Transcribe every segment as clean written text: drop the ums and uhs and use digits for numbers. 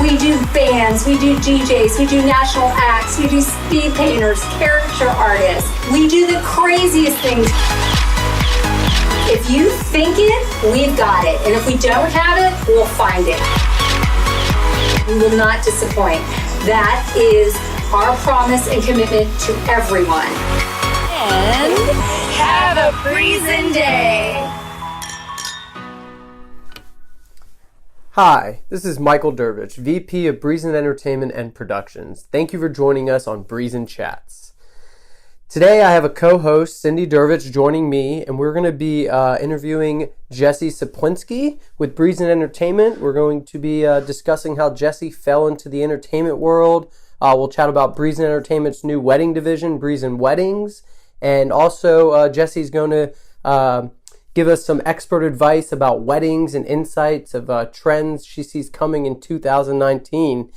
We do bands, we do DJs, we do national acts, we do speed painters, character artists. We do the craziest things. If you think it, we've got it. And if we don't have it, we'll find it. We will not disappoint. That is our promise and commitment to everyone. And have a Breezin' Day. Hi, this is Michael Dervech, VP of Breezin Entertainment and Productions. Thank you for joining us on Breezin Chats. Today I have a co-host, Cindy Dervech, joining me, and we're going to be interviewing Jessie Soplinski with Breezin Entertainment. We're going to be discussing how Jessie fell into the entertainment world. We'll chat about Breezin Entertainment's new wedding division, Breezin Weddings, and also Jessie's going to give us some expert advice about weddings and insights of trends she sees coming in 2019.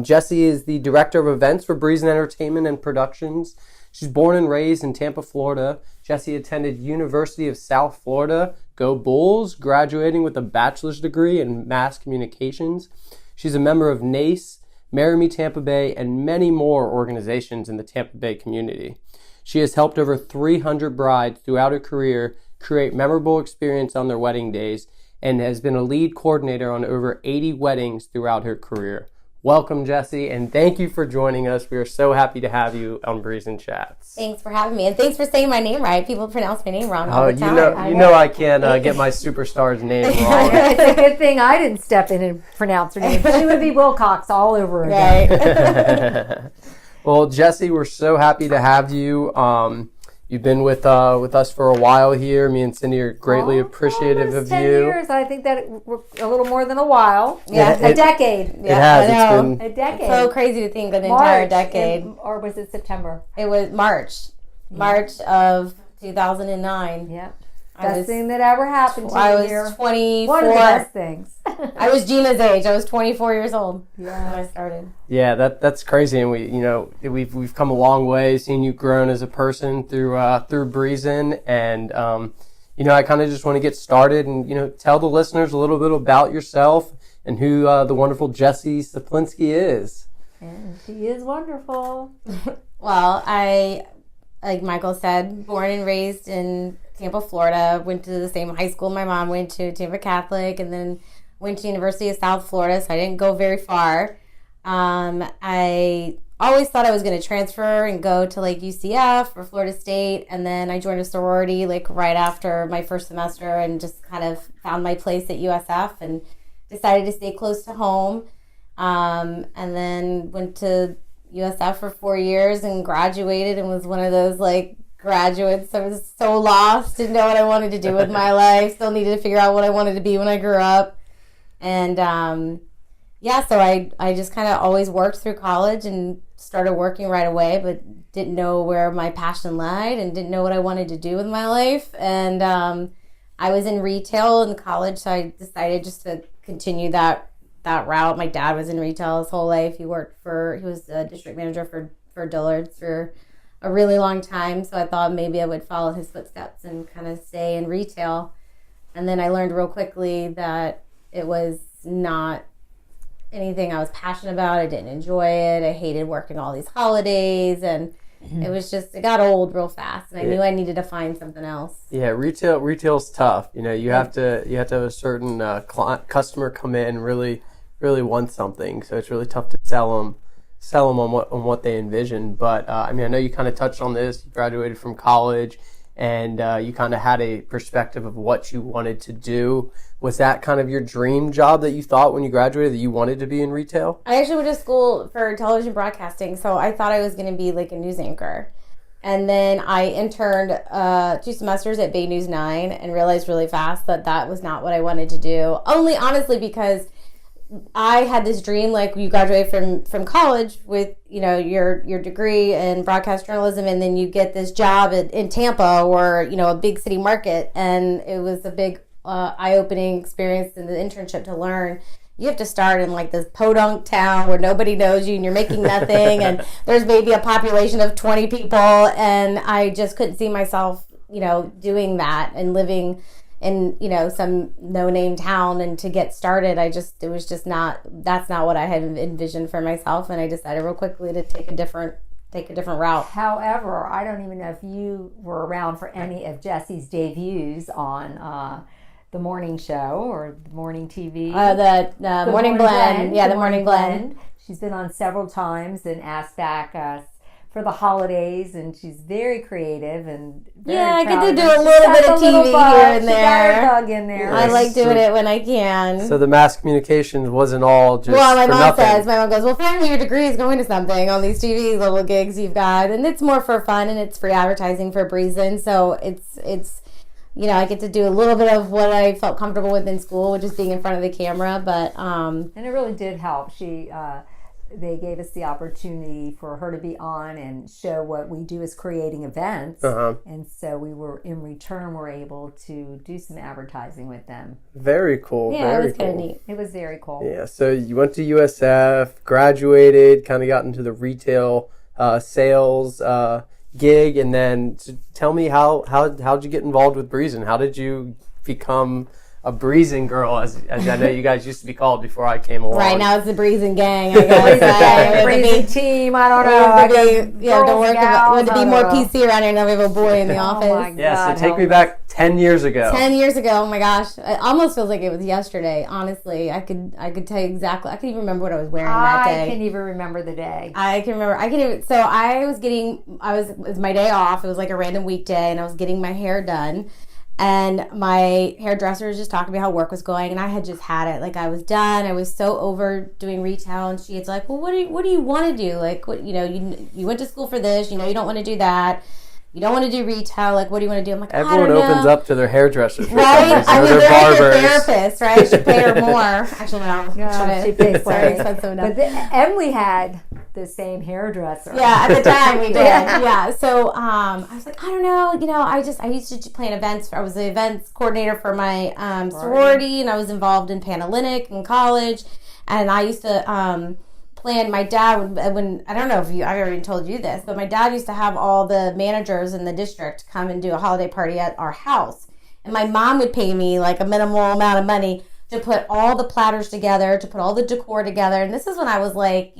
Jessie is the Director of Events for Breezin Entertainment and Productions. She's born and raised in Tampa, Florida. Jessie attended University of South Florida, Go Bulls, graduating with a bachelor's degree in mass communications. She's a member of NACE, Marry Me Tampa Bay, and many more organizations in the Tampa Bay community. She has helped over 300 brides throughout her career create memorable experience on their wedding days and has been a lead coordinator on over 80 weddings throughout her career. Welcome, Jessie, and thank you for joining us. We are so happy to have you on Breezin Chats. Thanks for having me, and thanks for saying my name right. People pronounce my name wrong all the time. You know I can't get my superstar's name wrong. It's a good thing I didn't step in and pronounce her name. She would be Wilcox all over again. Right. Well, Jessie, we're so happy to have you. You've been with us for a while here. Me and Cindy are greatly appreciative of 10 you. years. I think that we're a little more than a while. Yeah, a decade. It has. I know. It's been A decade. It's so crazy to think an March, entire decade. or was it September? It was March of 2009. Yep. Best thing that ever happened to I me was here. 24. One of the best things. I was Gina's age. I was 24 years old when Yeah. I started. Yeah, that's crazy, and we've come a long way, seen you grown as a person through Breezin, and I kind of just want to get started and tell the listeners a little bit about yourself and who the wonderful Jessie Soplinski is. And she is wonderful. Well, I, like Michael said, born and raised in Tampa, Florida. Went to the same high school my mom went to, Tampa Catholic, and then went to University of South Florida, so I didn't go very far. I always thought I was going to transfer and go to like UCF or Florida State, and then I joined a sorority like right after my first semester and just kind of found my place at USF and decided to stay close to home. And then went to USF for 4 years and graduated and was one of those like graduates. I was so lost, didn't know what I wanted to do with my life, still needed to figure out what I wanted to be when I grew up. And so I just kind of always worked through college and started working right away, but didn't know where my passion lied and didn't know what I wanted to do with my life. And I was in retail in college, so I decided just to continue that route. My dad was in retail his whole life. He was a district manager for Dillard's for a really long time, so I thought maybe I would follow his footsteps and kind of stay in retail. And then I learned real quickly that it was not anything I was passionate about. I didn't enjoy it. I hated working all these holidays, and it got old real fast, and I knew I needed to find something else. Yeah, retail's tough. You have to have a certain customer come in and really want something, so it's really tough to sell them on what they envision. But I know you kind of touched on this. You graduated from college, and you kind of had a perspective of what you wanted to do. Was that kind of your dream job that you thought when you graduated that you wanted to be in retail? I actually went to school for television broadcasting, so I thought I was going to be like a news anchor. And then I interned 2 semesters at Bay News 9 and realized really fast that was not what I wanted to do. Only honestly because I had this dream, like you graduate from college with, your degree in broadcast journalism, and then you get this job in Tampa or, a big city market. And it was a big eye-opening experience in the internship to learn. You have to start in like this podunk town where nobody knows you and you're making nothing and there's maybe a population of 20 people, and I just couldn't see myself, doing that and living in, some no-name town, and to get started, that's not what I had envisioned for myself, and I decided real quickly to take a different route. However, I don't even know if you were around for any of Jessie's debuts on the morning show or the morning TV. The Morning Blend. Yeah, the Morning Blend. She's been on several times and asked back for the holidays, and she's very creative and very I get to proud do of her. a little bit of She's got TV bug. here and She got there. her bug in there. I like doing it when I can. So the mass communications wasn't all just my for mom nothing. my mom goes, well, finally your degree is going to something on these TV little gigs you've got, and it's more for fun, and it's free advertising for Breezin, so it's I get to do a little bit of what I felt comfortable with in school, which is being in front of the camera, but and it really did help. They gave us the opportunity for her to be on and show what we do is creating events. And so in return, we're able to do some advertising with them. Very cool. Yeah, very it was kind of cool. neat. It was very cool. Yeah, so you went to USF, graduated, kind of got into the retail sales gig, and then tell me how'd you get involved with Breezin? How did you become a Breezin girl, as I know you guys used to be called before I came along? Right now it's the Breezin gang, I guess. Breezin team, I don't know. We had to be more PC around here. Now we have a boy in the office. My God, Yeah, so take me back 10 years ago. 10 years ago, oh my gosh. It almost feels like it was yesterday, honestly. I could tell you exactly. I can even remember what I was wearing that day. I can't even remember the day. I can remember. So it was my day off. It was like a random weekday, and I was getting my hair done. And my hairdresser was just talking about how work was going, and I had just had it. Like, I was done. I was so over doing retail, and she's like, well, what do you want to do? Like, what, you went to school for this, you don't want to do that. You don't want to do retail. Like, what do you want to do? I'm like, Everyone I don't know. opens up to their hairdressers for Right? some reason, I or mean, their they're like barbers. your therapist, right? You should pay her more. Actually, no. No, she pays for Sorry, it. expensive enough. And we had the same hairdresser. Yeah, at the time we did. Yeah. So I was like, I don't know. I used to play in events. I was the events coordinator for my sorority, and I was involved in Panhellenic in college. And I used to plan. My dad when I don't know if I've already told you this, but my dad used to have all the managers in the district come and do a holiday party at our house. And my mom would pay me like a minimal amount of money to put all the platters together, to put all the decor together. And this is when I was like,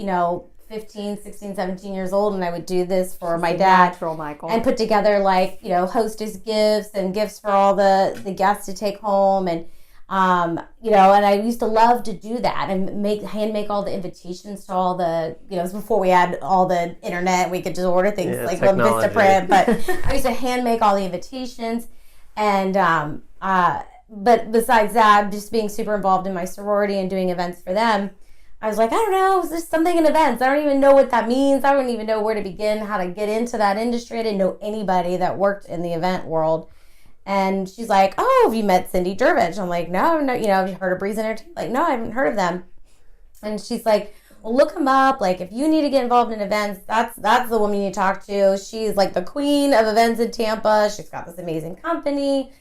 15, 16, 17 years old, and I would do this for my dad. Natural, Michael. And put together hostess gifts and gifts for all the guests to take home, and and I used to love to do that and hand make all the invitations to all the, it was before we had all the internet. We could just order things on technology. Vistaprint, but I used to hand make all the invitations. And but besides that, just being super involved in my sorority and doing events for them, I was like, I don't know, is there something in events? I don't even know what that means. I don't even know where to begin, how to get into that industry. I didn't know anybody that worked in the event world. And she's like, oh, have you met Cindy Dervech? I'm like, no, have you heard of Breezin Entertainment? Like, no, I haven't heard of them. And she's like, well, look them up. Like, if you need to get involved in events, that's the woman you need to talk to. She's like the queen of events in Tampa. She's got this amazing company.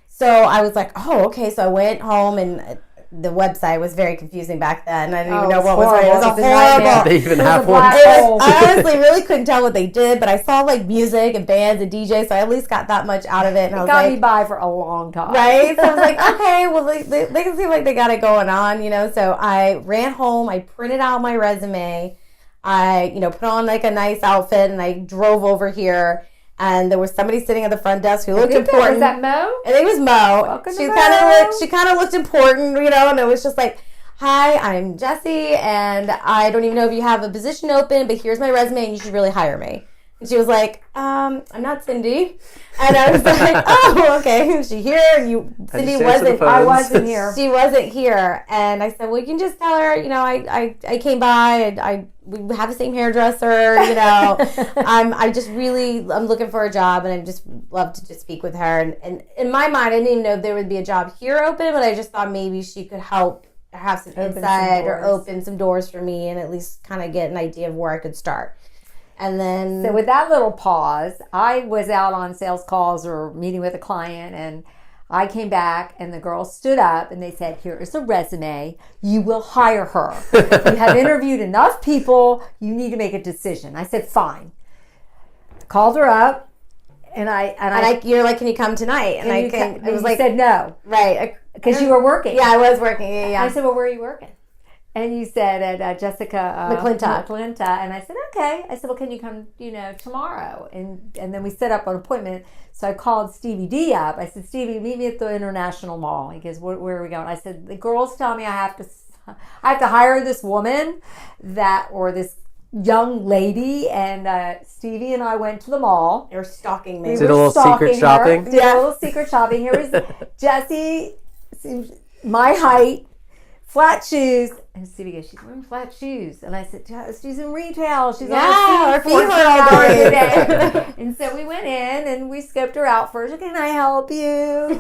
So I was like, oh, okay. So I went home, and the website was very confusing back then. I didn't even know what was right. It was horrible. They even have one. I honestly really couldn't tell what they did, but I saw like music and bands and DJs, so I at least got that much out of it. And I was got like, me by for a long time. right? So I was like, okay, well, they can seem like they got it going on, So I ran home, I printed out my resume, I, put on like a nice outfit, and I drove over here. And there was somebody sitting at the front desk who looked important. Was that Mo? I think it was Mo. Welcome She to kind of looked important, and it was just like, hi, I'm Jessie, and I don't even know if you have a position open, but here's my resume, and you should really hire me. And she was like, I'm not Cindy. And I was like, oh, okay. Is she here? And Cindy wasn't. I wasn't here. She wasn't here. And I said, well, you can just tell her, I came by, we have the same hairdresser, I'm looking for a job, and I just love to just speak with her. And in my mind, I didn't even know if there would be a job here open, but I just thought maybe she could help have some insight or open some doors for me, and at least kind of get an idea of where I could start. And then, so with that little pause, I was out on sales calls or meeting with a client, and I came back, and the girls stood up, and they said, here is a resume. You will hire her. You have interviewed enough people. You need to make a decision. I said, fine. Called her up, you're like, can you come tonight? And it was like, said no. Right. Because you were working. Yeah, I was working. Yeah. I said, well, where are you working? And you said at Jessica McClintock. And I said, okay. I said, well, can you come, tomorrow? And then we set up an appointment. So I called Stevie D up. I said, Stevie, meet me at the International Mall. He goes, where are we going? I said, the girls tell me I have to hire this woman or this young lady, and Stevie and I went to the mall. They were stalking me. Did a little secret shopping? Did a little secret shopping. Here was Jessie, my height, flat shoes. And Stevie goes, she's wearing flat shoes. And I said, she's in retail. She's on her feet for 14 hours a day. And so we went in and we scoped her out first. Can I help you?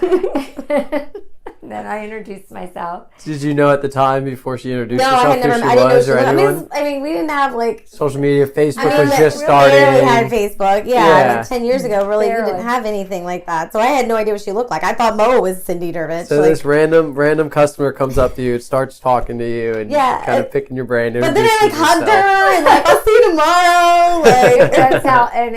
Then I introduced myself. Did you know at the time before she introduced herself I didn't know. I mean, we didn't have social media. Facebook was just starting. We barely had Facebook. Yeah. 10 years ago, really, we didn't have anything like that. So I had no idea what she looked like. I thought Mo was Cindy Dervech. So this random customer comes up to you, starts talking to you, and kind of picking your brain. But then I hugged her and I'll see you tomorrow.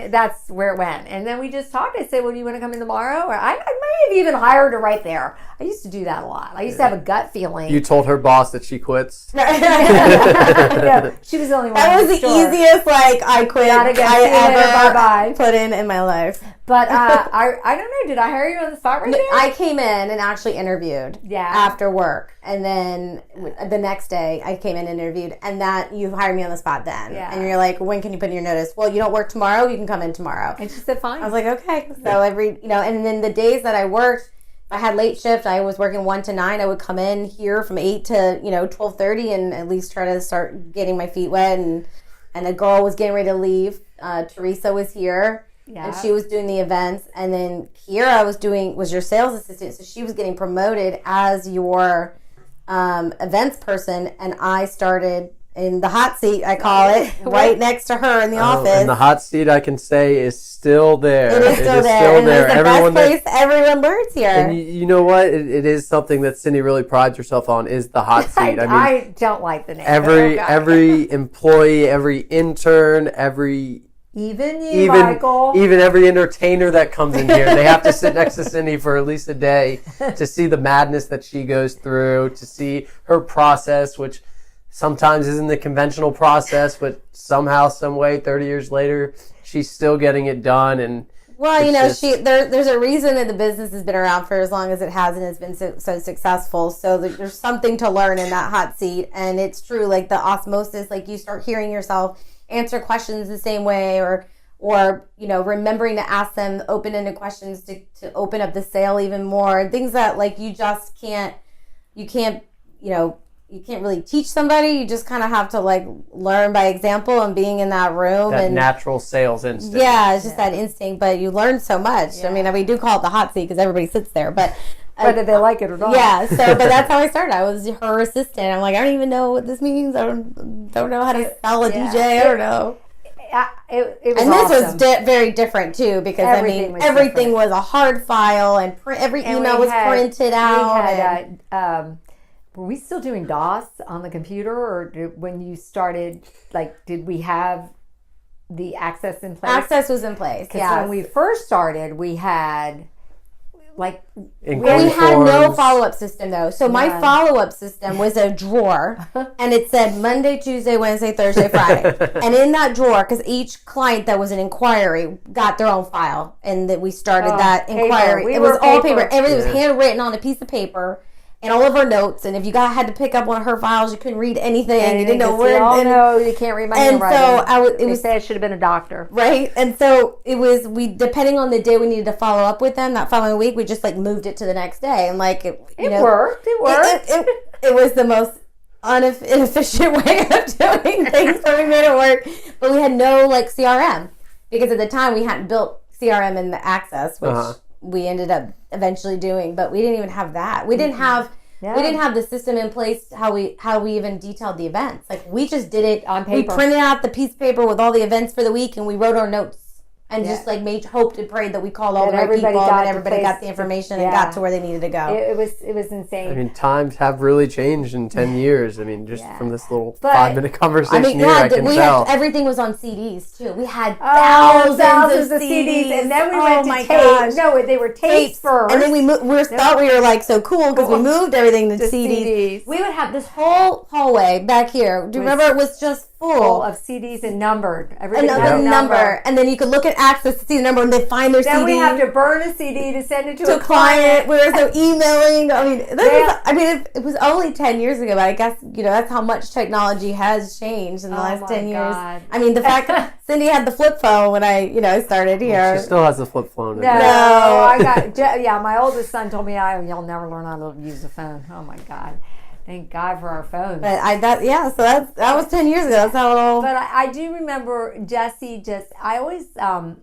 That's where it went. And then we just talked. I said, well, do you want to come in tomorrow? Or I might have even hired her right there. I used to do that a lot. I used to have a gut feeling. You told her boss that she quits? No, she was the only one. That was the easiest, I quit I ever put in my life. But I don't know. Did I hire you on the spot right there? I came in and actually interviewed after work. And then the next day I came in and interviewed. And that you hired me on the spot then. Yeah. And you're like, when can you put in your notice? Well, you don't work tomorrow. You can come in tomorrow. And she said, fine. I was like, okay. So and then the days that I worked, I had late shift. I was working 1 to 9. I would come in here from 8 to 12:30 and at least try to start getting my feet wet. And a girl was getting ready to leave. Teresa was here, and she was doing the events. And then Kiera was your sales assistant, so she was getting promoted as your events person. And I started in the hot seat, I call it, right next to her in the office. And the hot seat, I can say, is still there. It is still there. And it's the best place everyone learns here. And you know what? It is something that Cindy really prides herself on, is the hot seat. I don't like the name. Every employee, every intern, even you, Michael. Even every entertainer that comes in here, they have to sit next to Cindy for at least a day to see the madness that she goes through, to see her process, which sometimes isn't the conventional process, but somehow, some way, 30 years later, she's still getting it done. And there's a reason that the business has been around for as long as it has and has been so successful. So there's something to learn in that hot seat. And it's true, like the osmosis, like you start hearing yourself answer questions the same way, or remembering to ask them open-ended questions to open up the sale even more, and things that you just can't really teach somebody. You just kind of have to learn by example and being in that room. That natural sales instinct. Yeah, it's just that instinct, but you learn so much. Yeah. I mean, we do call it the hot seat because everybody sits there, but whether they like it or not. Yeah, but that's how I started. I was her assistant. I'm like, I don't even know what this means. I don't know how to sell a DJ. I don't know. It was and this awesome. was very different too, because everything was a hard file, and every email was printed out. Were we still doing DOS on the computer, or when you started, did we have the access in place? Access was in place, because when we first started, we had we had no follow-up system though. So my follow-up system was a drawer, and it said Monday, Tuesday, Wednesday, Thursday, Friday. And in that drawer, because each client that was an inquiry got their own file, and that we started that inquiry. It was all paper. Everything was handwritten on a piece of paper. And all of her notes, and if you had to pick up one of her files, you couldn't read anything. You didn't know where. No, you can't read my handwriting. And so it was said I should have been a doctor, right? And so it was. Depending on the day we needed to follow up with them that following week, we just moved it to the next day, and it worked. It worked. It was the most inefficient way of doing things, but we made it work. But we had no CRM, because at the time we hadn't built CRM in the Access, which. We ended up eventually doing, but we didn't even have that. We didn't have the system in place how we even detailed the events. We just did it on paper. We printed out the piece of paper with all the events for the week, and we wrote our notes and just like hoped and prayed that we called all the right people and everybody got the information and got to where they needed to go. It was insane. I mean, times have really changed in 10 years. I mean, just from this little 5-minute conversation here, I can tell. Everything was on CDs too. We had thousands of CDs, and then we went to tapes. No, they were tapes first, and then we thought we were like so cool because we moved everything to CDs. We would have this whole hallway back here. Do you remember? It was just full of CDs and numbered. Another number, and then you could look at access to see the number and they find their CD. Then we have to burn a CD to send it to a client. We were so emailing. I mean, it was only 10 years ago, but I guess that's how much technology has changed in the last 10 years. I mean, the fact that Cindy had the flip phone when I started here. Well, she still has the flip phone. No, I got my oldest son told me you'll never learn how to use a phone. Oh my God. Thank God for our phones. But so that was 10 years ago. That's how it all. But I do remember Jessie. I always I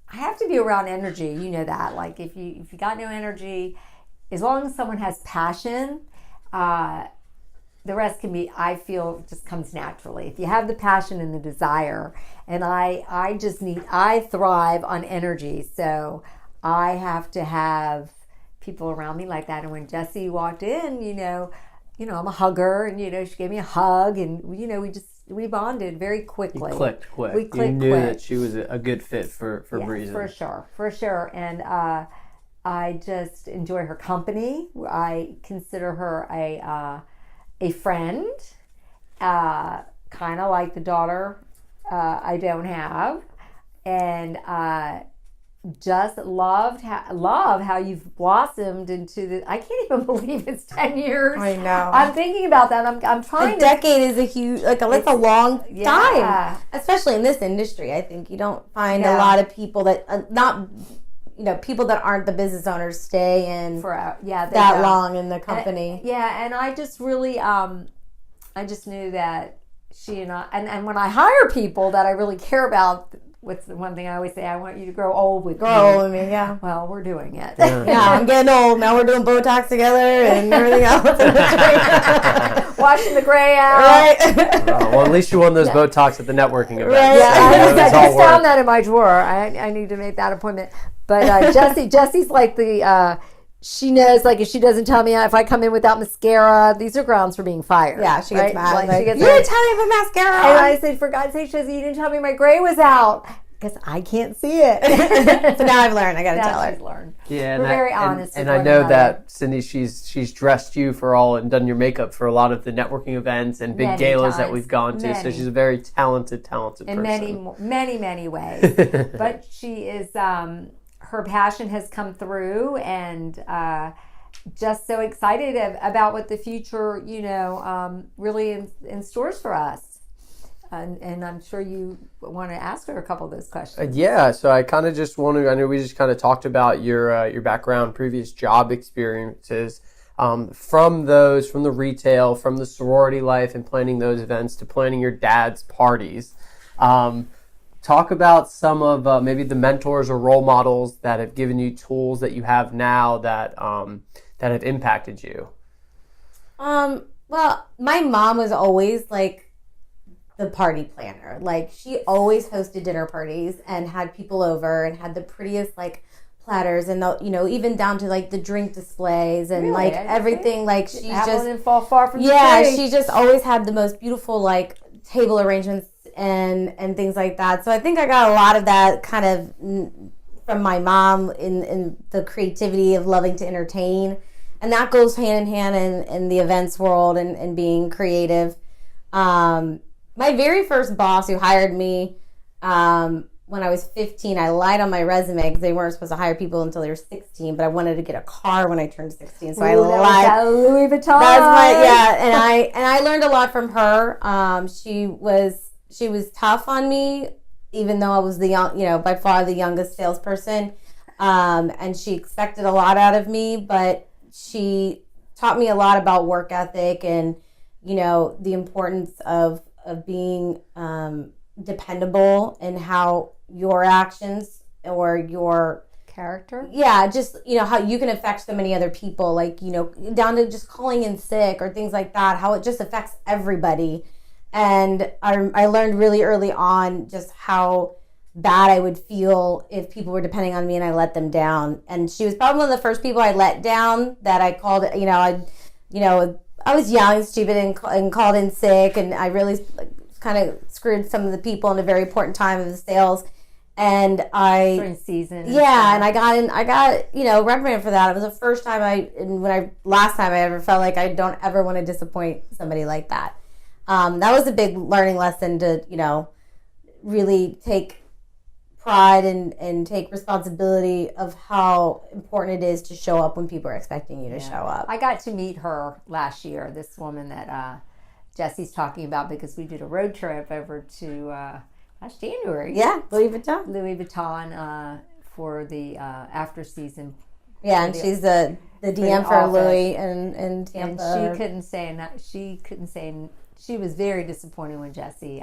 have to be around energy. You know that. Like if you got no energy, as long as someone has passion, the rest can I feel just comes naturally. If you have the passion and the desire, and I thrive on energy. So I have to have people around me like that. And when Jessie walked in, I'm a hugger, and she gave me a hug, and we bonded very quickly. You clicked quick. We clicked you knew quick. That she was a good fit for Breezin. For sure. And I just enjoy her company. I consider her a friend, kind of like the daughter I don't have, and just love how you've blossomed into the. I can't even believe it's 10 years. I know. I'm thinking about that. I'm trying. A decade is a huge, it's a long time, especially in this industry. I think you don't find a lot of people that people that aren't the business owners stay in for that long in the company. And I just really I just knew that she and I and when I hire people that I really care about. What's the one thing I always say? I want you to grow old with me. Yeah. Well, we're doing it. Yeah, I'm getting old. Now we're doing Botox together and everything else. Washing the gray out. Right. Well, at least you won those Botox at the networking event. Right. I just found that in my drawer. I need to make that appointment. But Jessie's like the... she knows, like, if she doesn't tell me if I come in without mascara, these are grounds for being fired. Yeah, she gets mad. Like, you didn't tell me about mascara. And I said, for God's sake, Jessie, you didn't tell me my gray was out. Because I can't see it. So now I've learned. I got to tell her. She's learned. Yeah, we're very honest. And I know that, Cindy, she's dressed you for all and done your makeup for a lot of the networking events and big galas that we've gone to. So she's a very talented person. In many ways. But she is... her passion has come through, and just so excited about what the future, really in stores for us. And I'm sure you want to ask her a couple of those questions. So I kind of just want to, I know we just kind of talked about your background, previous job experiences, from the retail, from the sorority life and planning those events to planning your dad's parties. Talk about some of maybe the mentors or role models that have given you tools that you have now that have impacted you. Well, my mom was always like the party planner. Like, she always hosted dinner parties and had people over and had the prettiest like platters and even down to like the drink displays and like everything. Like, she just didn't fall far from the tree. She just always had the most beautiful like table arrangements and things like that. So I think I got a lot of that kind of from my mom in the creativity of loving to entertain, and that goes hand in hand in the events world and being creative. My very first boss who hired me when I was 15, I lied on my resume because they weren't supposed to hire people until they were 16, but I wanted to get a car when I turned 16, so I lied. That Louis Vuitton. That's and I learned a lot from her. She was tough on me, even though I was by far the youngest salesperson. And she expected a lot out of me, but she taught me a lot about work ethic and, the importance of being dependable and how your actions or your character. Yeah, just, how you can affect so many other people, like, down to just calling in sick or things like that, how it just affects everybody. And I learned really early on just how bad I would feel if people were depending on me and I let them down. And she was probably one of the first people I let down, that I called, I was young and stupid and called in sick, and I really kind of screwed some of the people in a very important time of the sales. And during season. Yeah, and I got reprimanded for that. It was the first time last time I ever felt like I don't ever want to disappoint somebody like that. That was a big learning lesson to, really take pride and take responsibility of how important it is to show up when people are expecting you to show up. I got to meet her last year, this woman that Jessie's talking about, because we did a road trip over to last January. Yeah, Louis Vuitton. Louis Vuitton for the after season. Yeah, and she's the DM for Louis and Tampa. And she couldn't say. She was very disappointed when Jessie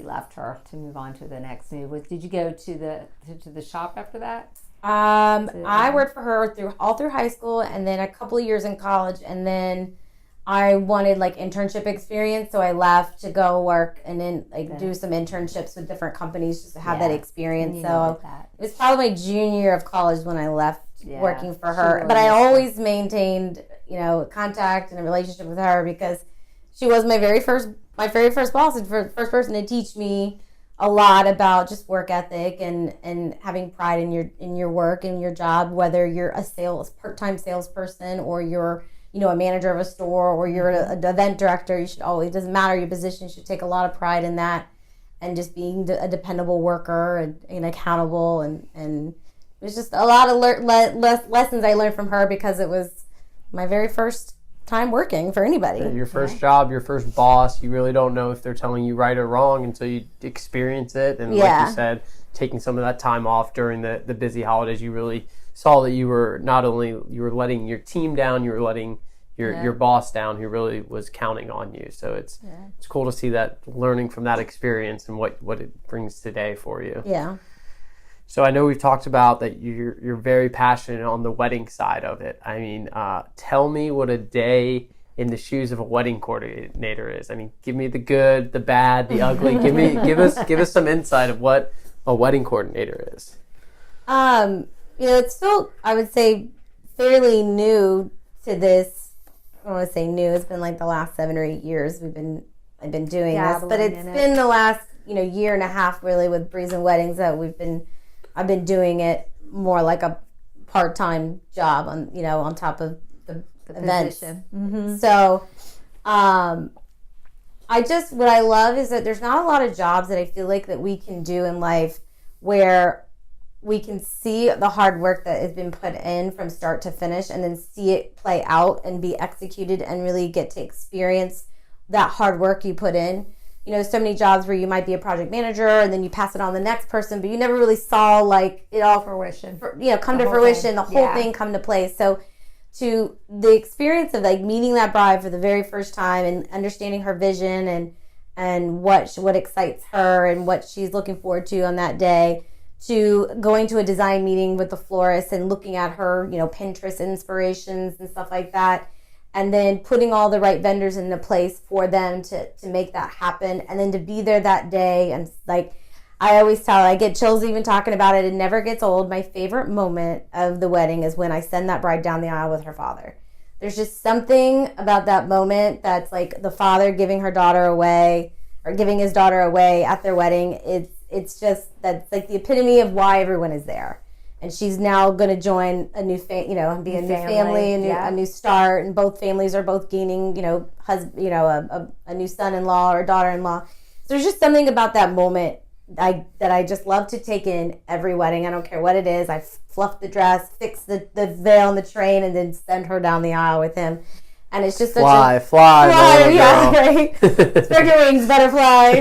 left her to move on to the next move. Did you go to the shop after that? I worked for her all through high school, and then a couple of years in college, and then I wanted internship experience, so I left to go work and then do some internships with different companies just to have that experience. So it was probably my junior year of college when I left working for her. But I always maintained, contact and a relationship with her, because she was my very first boss and first person to teach me a lot about just work ethic and having pride in your work and your job, whether you're a part-time salesperson or you're a manager of a store or you're an event director. You should always, doesn't matter your position, you should take a lot of pride in that, and just being a dependable worker and accountable, and it was just a lot of lessons I learned from her, because it was my very first time working for anybody. Your first job, your first boss, you really don't know if they're telling you right or wrong until you experience it. And like you said, taking some of that time off during the busy holidays, you really saw that you were letting your team down, you were letting your boss down, who really was counting on you. So it's cool to see that, learning from that experience and what it brings today for you. Yeah. So I know we've talked about that you're very passionate on the wedding side of it. I mean, tell me what a day in the shoes of a wedding coordinator is. I mean, give me the good, the bad, the ugly. Give us some insight of what a wedding coordinator is. It's still, I would say, fairly new to this. I don't want to say new. It's been the last 7 or 8 years I've been doing this, but it's been the last year and a half really with Breezin Weddings that I've been doing it more like a part-time job on top of the events. Mm-hmm. So, what I love is that there's not a lot of jobs that I feel like that we can do in life where we can see the hard work that has been put in from start to finish, and then see it play out and be executed, and really get to experience that hard work you put in. So many jobs where you might be a project manager and then you pass it on to the next person, but you never really saw it all fruition. Come to fruition, the whole thing come to place. So to the experience of meeting that bride for the very first time and understanding her vision and what excites her and what she's looking forward to on that day, to going to a design meeting with the florist and looking at her, Pinterest inspirations and stuff like that, and then putting all the right vendors into place for them to make that happen, and then to be there that day. And I always tell, I get chills even talking about it. It never gets old. My favorite moment of the wedding is when I send that bride down the aisle with her father. There's just something about that moment that's the father giving her daughter away, or giving his daughter away at their wedding. It's just, that's the epitome of why everyone is there. And she's now going to join a new, be a new family, a new start. And both families are both gaining, a new son-in-law or daughter-in-law. So there's just something about that moment that I just love to take in every wedding. I don't care what it is. I fluff the dress, fix the veil on the train, and then send her down the aisle with him. And it's just fly, yeah, right. Spread your wings, butterfly.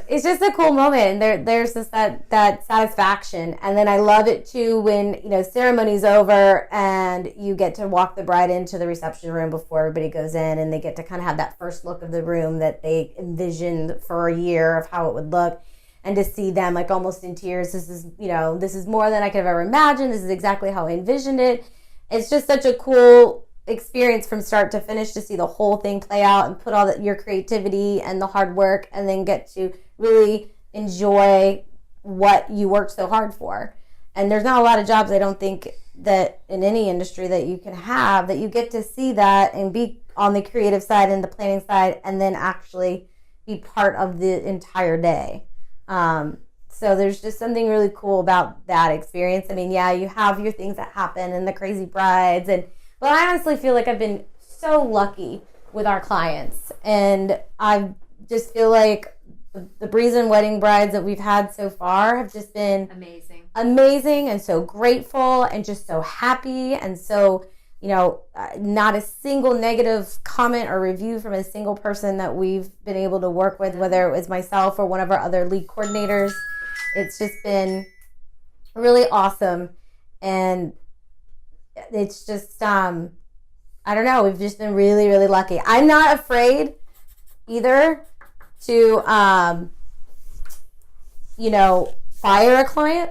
It's just a cool moment, and there's just that satisfaction. And then I love it too when ceremony's over and you get to walk the bride into the reception room before everybody goes in, and they get to kind of have that first look of the room that they envisioned for a year of how it would look, and to see them almost in tears. This is more than I could have ever imagined. This is exactly how I envisioned it. It's just such a cool experience from start to finish to see the whole thing play out and put all your creativity and the hard work, and then get to really enjoy what you worked so hard for. And there's not a lot of jobs, I don't think, that in any industry that you can have that you get to see that and be on the creative side and the planning side and then actually be part of the entire day. So there's just something really cool about that experience. I mean, yeah, you have your things that happen and the crazy brides, but I honestly feel like I've been so lucky with our clients, and I just feel like the Breezin wedding brides that we've had so far have just been amazing and so grateful and just so happy, and so, you know, not a single negative comment or review from a single person that we've been able to work with, whether it was myself or one of our other lead coordinators. It's just been really awesome, and it's just I don't know, we've just been really, really lucky. I'm not afraid either to you know, fire a client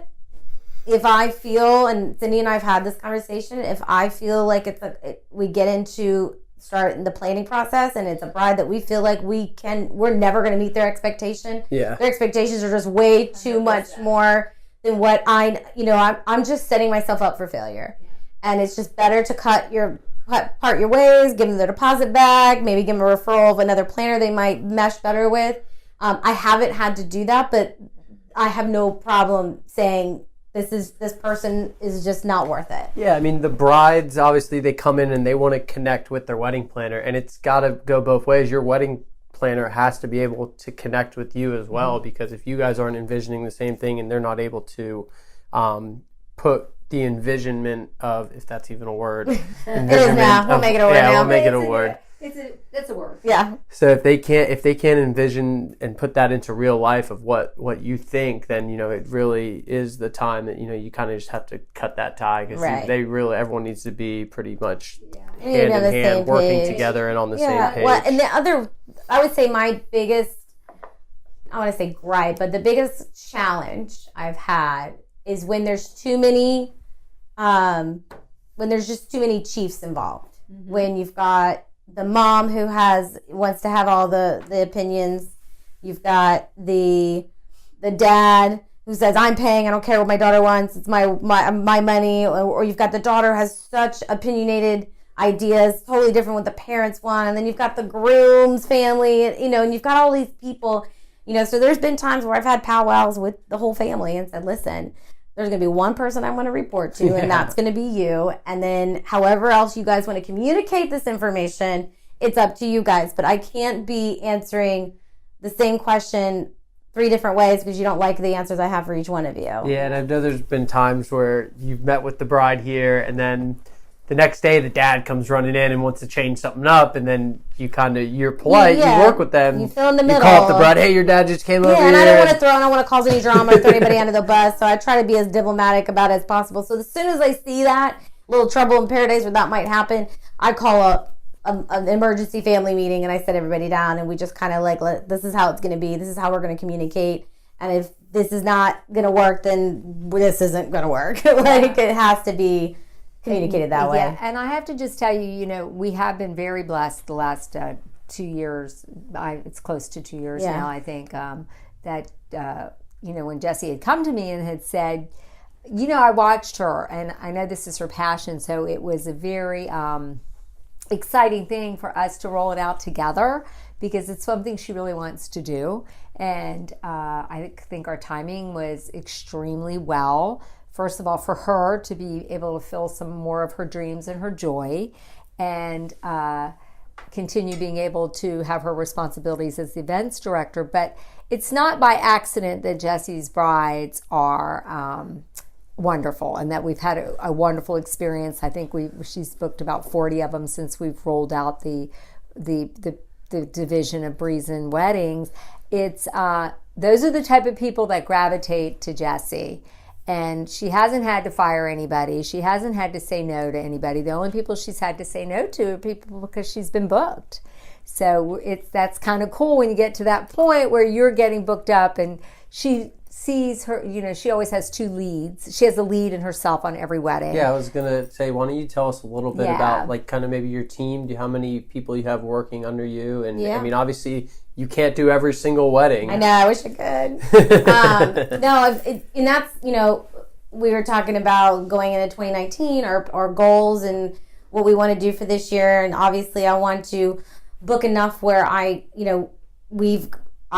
if I feel, and Cindy and I have had this conversation, if I feel like we get into start the planning process and it's a bride that we feel like we're never going to meet their expectation. Yeah. Their expectations are just way too much more than what I'm just setting myself up for failure. Yeah. And it's just better to part your ways, give them their deposit back, maybe give them a referral of another planner they might mesh better with. I haven't had to do that, but I have no problem saying this person is just not worth it. Yeah, I mean, the brides, obviously, they come in and they want to connect with their wedding planner, and it's got to go both ways. Your wedding planner has to be able to connect with you as well, because if you guys aren't envisioning the same thing and they're not able to put the envisionment of, if that's even a word. It is now. We'll make it a word now. Yeah, we'll make it a word. It's a word. Yeah. So if they can't envision and put that into real life of what you think, then, you know, it really is the time that, you know, you kind of just have to cut that tie, because everyone needs to be pretty much hand in hand, working together and on the same page. Well, and I would say my biggest, I want to say gripe, but the biggest challenge I've had is when there's too many, when there's just too many chiefs involved. Mm-hmm. When you've got the mom who wants to have all the opinions. You've got the dad who says, I'm paying, I don't care what my daughter wants, it's my money. Or you've got the daughter who has such opinionated ideas, totally different what the parents want. And then you've got the groom's family, you know, and you've got all these people, you know. So there's been times where I've had powwows with the whole family and said, listen, there's going to be one person I want to report to, and that's going to be you. And then however else you guys want to communicate this information, it's up to you guys. But I can't be answering the same question 3 different ways because you don't like the answers I have for each one of you. Yeah, and I know there's been times where you've met with the bride here, and then the next day the dad comes running in and wants to change something up, and then you're polite, you work with them. You fill in the middle. You call up the bride, hey, your dad just came over here. Yeah, and I don't want to cause any drama or throw anybody under the bus, so I try to be as diplomatic about it as possible. So as soon as I see that little trouble in paradise where that might happen, I call up an emergency family meeting and I set everybody down, and we just kind of this is how it's going to be, this is how we're going to communicate, and if this is not going to work, then this isn't going to work. It has to be communicated that way. Yeah, and I have to just tell you, you know, we have been very blessed the last 2 years. It's close to 2 years now, I think, that, you know, when Jessie had come to me and had said, you know, I watched her, and I know this is her passion, so it was a very exciting thing for us to roll it out together, because it's something she really wants to do. And I think our timing was extremely well. First of all, for her to be able to fill some more of her dreams and her joy, and continue being able to have her responsibilities as the events director. But it's not by accident that Jessie's brides are wonderful, and that we've had a wonderful experience. I think she's booked about 40 of them since we've rolled out the division of Breezin Weddings. It's those are the type of people that gravitate to Jessie. And she hasn't had to fire anybody. She hasn't had to say no to anybody. The only people she's had to say no to are people because she's been booked. So that's kind of cool when you get to that point where you're getting booked up, and she sees her, she always has two leads. She has a lead and herself on every wedding. Yeah, I was going to say, why don't you tell us a little bit about like kind of maybe your team, how many people you have working under you? And I mean, obviously you can't do every single wedding. I know, I wish I could. And that's, we were talking about going into 2019, our goals and what we want to do for this year. And obviously I want to book enough where I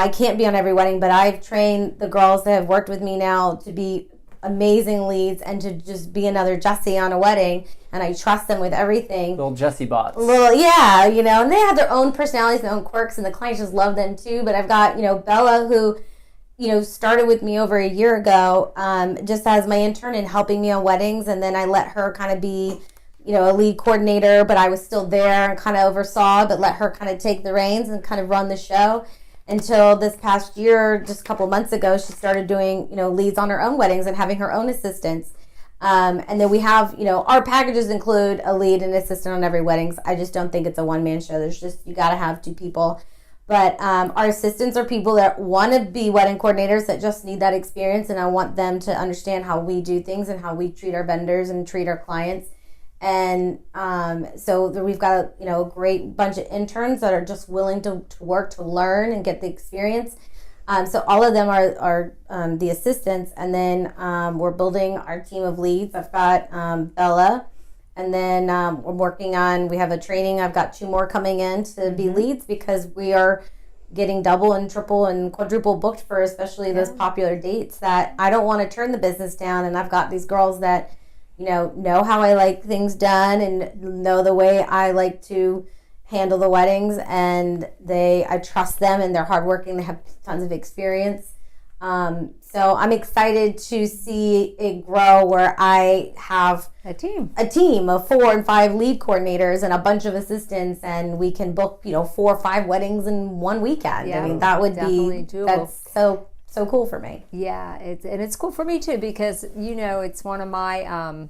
can't be on every wedding, but I've trained the girls that have worked with me now to be amazing leads and to just be another Jessie on a wedding. And I trust them with everything. Little Jessie bots. And they have their own personalities and their own quirks, and the clients just love them too. But I've got, Bella, who, started with me over a year ago, just as my intern and helping me on weddings. And then I let her kind of be, a lead coordinator, but I was still there and kind of oversaw, but let her kind of take the reins and kind of run the show. Until this past year, just a couple months ago, she started doing, leads on her own weddings and having her own assistants. And then we have, our packages include a lead and assistant on every weddings. I just don't think it's a one-man show. You got to have two people. But our assistants are people that want to be wedding coordinators that just need that experience. And I want them to understand how we do things and how we treat our vendors and treat our clients. And so we've got a great bunch of interns that are just willing to work, to learn and get the experience. So all of them are the assistants. And then we're building our team of leads. I've got Bella. And then we're working on, we have a training. I've got 2 more coming in to be leads because we are getting double and triple and quadruple booked for especially those popular dates that I don't want to turn the business down. And I've got these girls that know how I like things done and know the way I like to handle the weddings, and I trust them and they're hardworking. They have tons of experience. So I'm excited to see it grow where I have a team of 4 and 5 lead coordinators and a bunch of assistants, and we can book 4 or 5 weddings in one weekend. I mean, that would be doable. That's so cool for me. Yeah, it's cool for me too because it's one of my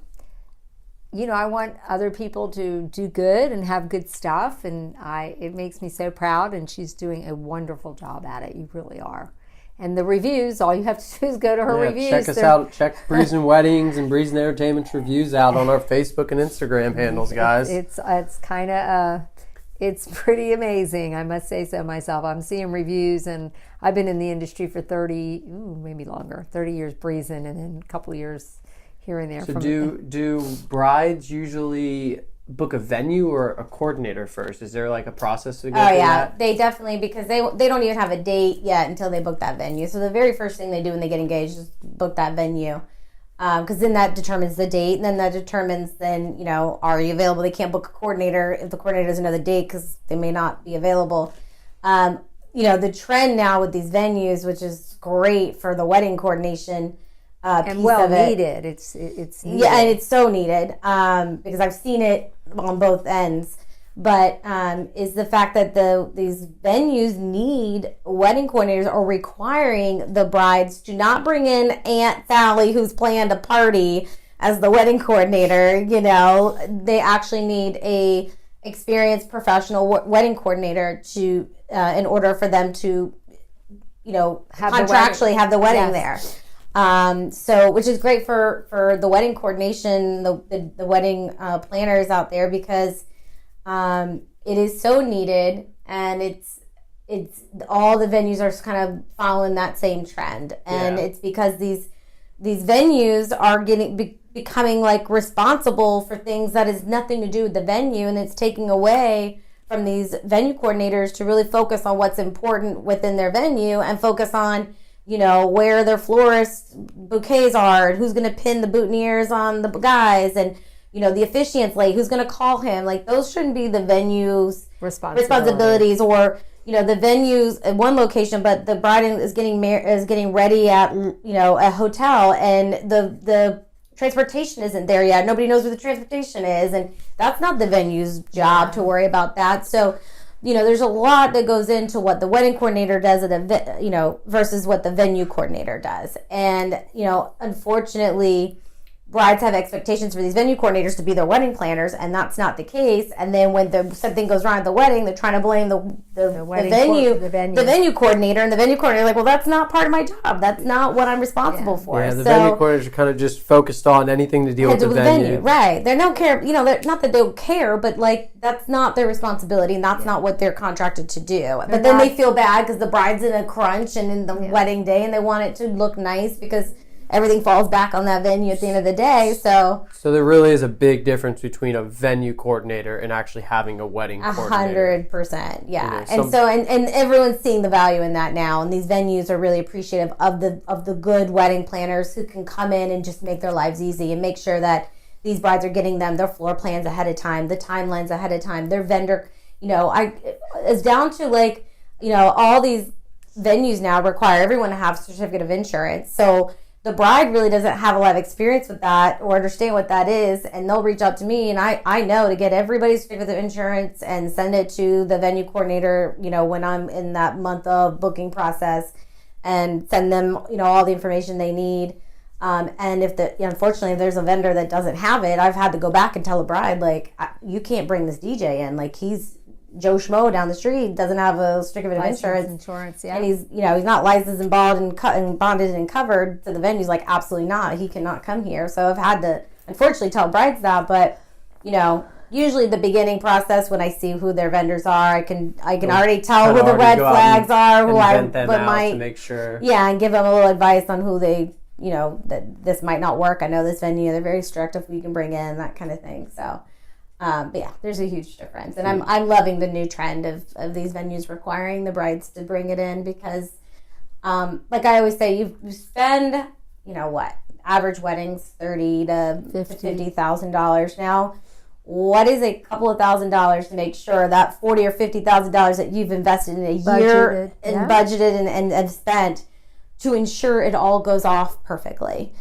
I want other people to do good and have good stuff, and it makes me so proud, and she's doing a wonderful job at it. You really are. And the reviews, all you have to do is go to her reviews. Check us out. Check Breezin Weddings and Breezin Entertainment's reviews out on our Facebook and Instagram handles, guys. It's kind of it's pretty amazing, I must say so myself. I'm seeing reviews, and I've been in the industry for 30 years Breezin, and then a couple of years here and there. So do brides usually book a venue or a coordinator first? Is there like a process to go through that? They definitely, because they don't even have a date yet until they book that venue. So the very first thing they do when they get engaged is book that venue. Because then that determines the date, and then that determines are you available? They can't book a coordinator if the coordinator doesn't know the date because they may not be available. The trend now with these venues, which is great for the wedding coordination and well needed. It's needed. Yeah, and it's so needed because I've seen it on both ends. But is the fact that these venues need wedding coordinators or requiring the brides to not bring in Aunt Sally who's planned a party as the wedding coordinator. They actually need a experienced professional wedding coordinator to in order for them to contractually have the wedding there. So which is great for the wedding coordination, the wedding planners out there, because it is so needed, and it's all the venues are kind of following that same trend, and it's because these venues are becoming like responsible for things that has nothing to do with the venue, and it's taking away from these venue coordinators to really focus on what's important within their venue and focus on where their florist bouquets are and who's going to pin the boutonnieres on the guys, and the officiant's late, who's going to call him. Like, those shouldn't be the venue's responsibilities, or the venue's at one location, but the bride is getting ready at a hotel, and the transportation isn't there yet. Nobody knows where the transportation is, and that's not the venue's job to worry about that. So there's a lot that goes into what the wedding coordinator does versus what the venue coordinator does, and unfortunately, brides have expectations for these venue coordinators to be their wedding planners, and that's not the case. And then when something goes wrong at the wedding, they're trying to blame the venue coordinator, and the venue coordinator like, well, that's not part of my job. That's not what I'm responsible for. Yeah, the venue coordinators are kind of just focused on anything to deal with the venue. Right. They don't care, they're, not that they don't care, but like that's not their responsibility, and that's not what they're contracted to do. But then they feel bad because the bride's in a crunch and in the wedding day, and they want it to look nice because everything falls back on that venue at the end of the day. So there really is a big difference between a venue coordinator and actually having a wedding coordinator. 100%, yeah. And everyone's seeing the value in that now. And these venues are really appreciative of the good wedding planners who can come in and just make their lives easy and make sure that these brides are getting them their floor plans ahead of time, the timelines ahead of time, their vendor. It's down to like, all these venues now require everyone to have a certificate of insurance. So the bride really doesn't have a lot of experience with that or understand what that is, and they'll reach out to me, and I know to get everybody's certificate of insurance and send it to the venue coordinator, when I'm in that month of booking process, and send them, all the information they need. And if unfortunately if there's a vendor that doesn't have it, I've had to go back and tell the bride, like, you can't bring this DJ in. Like, he's Joe Schmo down the street, doesn't have a certificate of insurance, yeah. And he's not licensed and bonded and covered. So the venue's like, absolutely not. He cannot come here. So I've had to unfortunately tell brides that. But usually the beginning process, when I see who their vendors are, I can already tell who the red flags are, who I might to make sure. Yeah, and give them a little advice on who they that this might not work. I know this venue, they're very strict if we can bring in that kind of thing. So. But yeah, there's a huge difference, and I'm loving the new trend of these venues requiring the brides to bring it in because, like I always say, you spend average weddings $30,000 to $50,000 now. What is a couple of $1,000s to make sure that $40,000 or $50,000 that you've invested in a year and budgeted and spent to ensure it all goes off perfectly?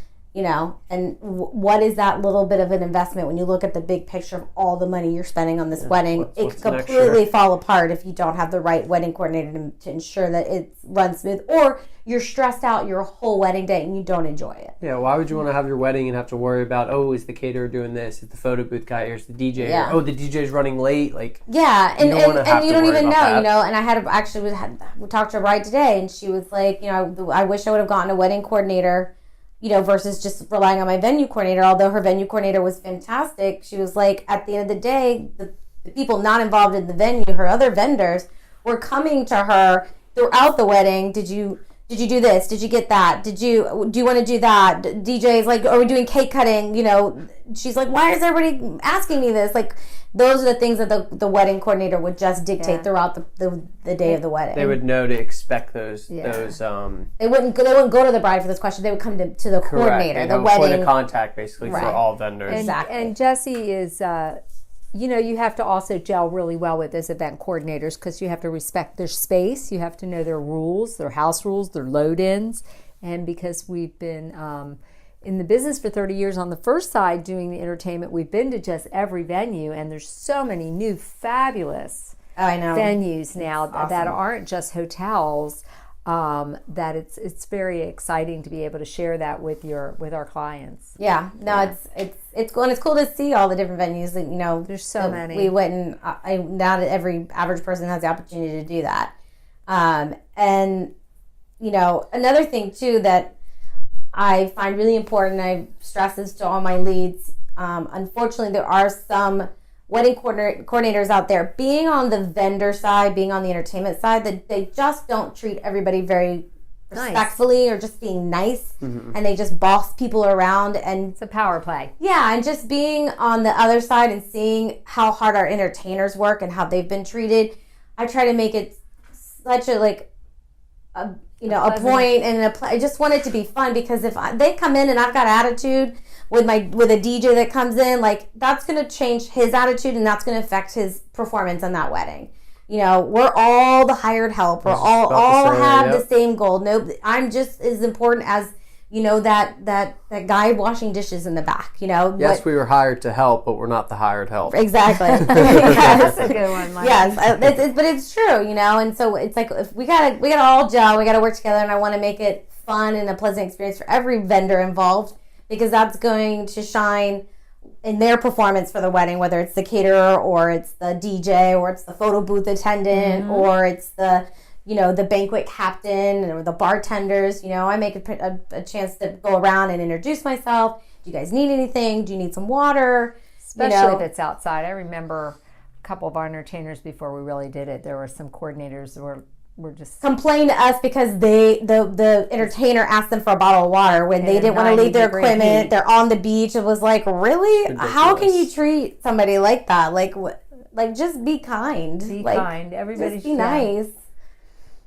And what is that little bit of an investment when you look at the big picture of all the money you're spending on this wedding? It could completely fall apart if you don't have the right wedding coordinator to ensure that it runs smooth, or you're stressed out your whole wedding day and you don't enjoy it. Yeah, why would you want to have your wedding and have to worry about, is the caterer doing this? Is the photo booth guy here? Is the DJ? Yeah. Or, the DJ's running late? Like, yeah, and you don't even know, that. And I had we talked to a bride today, and she was like, I wish I would have gotten a wedding coordinator, versus just relying on my venue coordinator. Although her venue coordinator was fantastic, she was like, at the end of the day, the people not involved in the venue, her other vendors, were coming to her throughout the wedding. Did you do this? Did you get that? Do you want to do that? DJ's like, are we doing cake cutting? She's like, why is everybody asking me this? Like, those are the things that the wedding coordinator would just dictate throughout the day of the wedding. They would know to expect those. They wouldn't go to the bride for this question. They would come to the coordinator, the wedding point of contact, basically, for all vendors. Exactly. And Jessie is, you have to also gel really well with those event coordinators because you have to respect their space. You have to know their rules, their house rules, their load-ins, and because we've been in the business for 30 years on the first side doing the entertainment, we've been to just every venue, and there's so many new fabulous venues now that aren't just hotels, that it's very exciting to be able to share that with our clients. Yeah, it's cool, and it's cool to see all the different venues that there's so many. We wouldn't not every average person has the opportunity to do that. And another thing too that I find really important, I stress this to all my leads, unfortunately there are some wedding coordinators out there, being on the vendor side, being on the entertainment side, that they just don't treat everybody very respectfully or just being nice, and they just boss people around, and it's a power play. Yeah, and just being on the other side and seeing how hard our entertainers work and how they've been treated, I try to make it such a point, and I just want it to be fun, because if they come in and I've got attitude with a DJ that comes in, like, that's going to change his attitude, and that's going to affect his performance on that wedding. We're all the hired help. We're all have the same goal. No, I'm just as important as that guy washing dishes in the back. Yes, we were hired to help, but we're not the hired help. Exactly. That's a good one, Mike. Yes, but it's true, and so it's like, if we gotta all gel, we gotta work together, and I want to make it fun and a pleasant experience for every vendor involved, because that's going to shine in their performance for the wedding, whether it's the caterer or it's the DJ or it's the photo booth attendant or it's the, the banquet captain or the bartenders. I make a chance to go around and introduce myself. Do you guys need anything? Do you need some water? Especially if it's outside. I remember a couple of our entertainers before we really did it, there were some coordinators who were just complained to us because the entertainer asked them for a bottle of water when they didn't want to leave their equipment. Heat. They're on the beach. It was like, really? Ridiculous. How can you treat somebody like that? Like just be kind. Be kind. Everybody just be nice.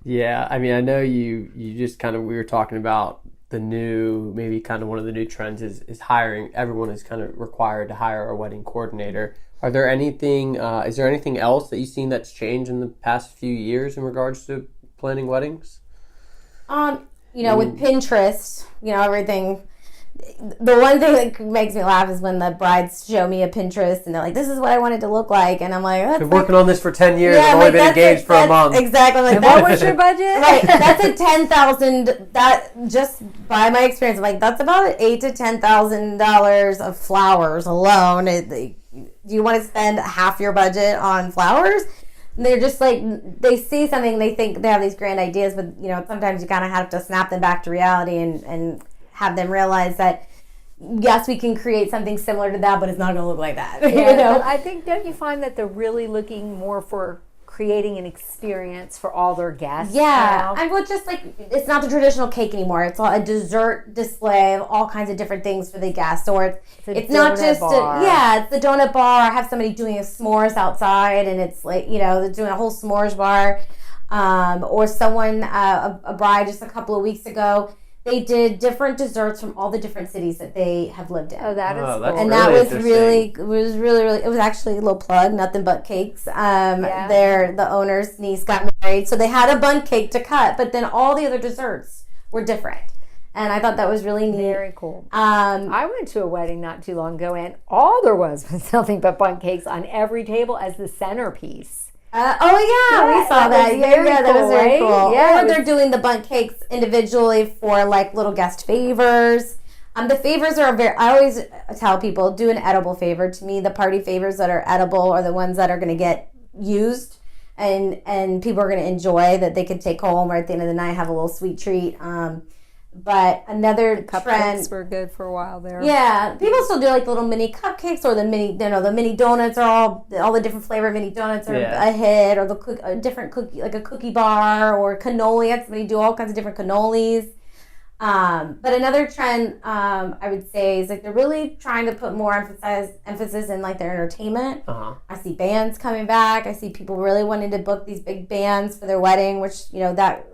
Yeah, I mean, I know you just we were talking about the new, maybe kind of one of the new trends is hiring. Everyone is kind of required to hire a wedding coordinator. Is there anything else that you've seen that's changed in the past few years in regards to planning weddings? With Pinterest, everything. The one thing that makes me laugh is when the brides show me a Pinterest and they're like, "This is what I want it to look like," and I'm like, "I've been working on this for 10 years. I've only been engaged for a month." Exactly. Like, what was your budget? Right. That's a $10,000. That just by my experience, I'm like, that's about $8,000 to $10,000 of flowers alone. Do you want to spend half your budget on flowers? And they're just like, they see something, they think they have these grand ideas, but sometimes you kind of have to snap them back to reality and have them realize that yes, we can create something similar to that, but it's not going to look like that. Yeah, I think, don't you find that they're really looking more for creating an experience for all their guests? Yeah, and just like, it's not the traditional cake anymore. It's a dessert display of all kinds of different things for the guests, or it's not just it's the donut bar. I have somebody doing a s'mores outside, and it's like they're doing a whole s'mores bar, or someone a bride just a couple of weeks ago. They did different desserts from all the different cities that they have lived in. Oh, that is cool. And that was really, it was actually a little plug, Nothing But Cakes. The owner's niece got married, so they had a bundt cake to cut, but then all the other desserts were different. And I thought that was really neat. Very cool. I went to a wedding not too long ago, and all there was nothing but bundt cakes on every table as the centerpiece. We saw that. That was very cool. Yeah, or they're doing the bundt cakes individually for like little guest favors. The favors are I always tell people, do an edible favor. To me, the party favors that are edible are the ones that are going to get used and people are going to enjoy, that they can take home, or at the end of the night have a little sweet treat. But another trend, cupcakes were good for a while there. Yeah, people still do like little mini cupcakes, or the mini, the mini donuts are all the different flavor mini donuts are a hit, or a different cookie, like a cookie bar, or cannoli. I had somebody do all kinds of different cannolis. But another trend, I would say, is like they're really trying to put more emphasis in like their entertainment. I see bands coming back. I see people really wanting to book these big bands for their wedding, which that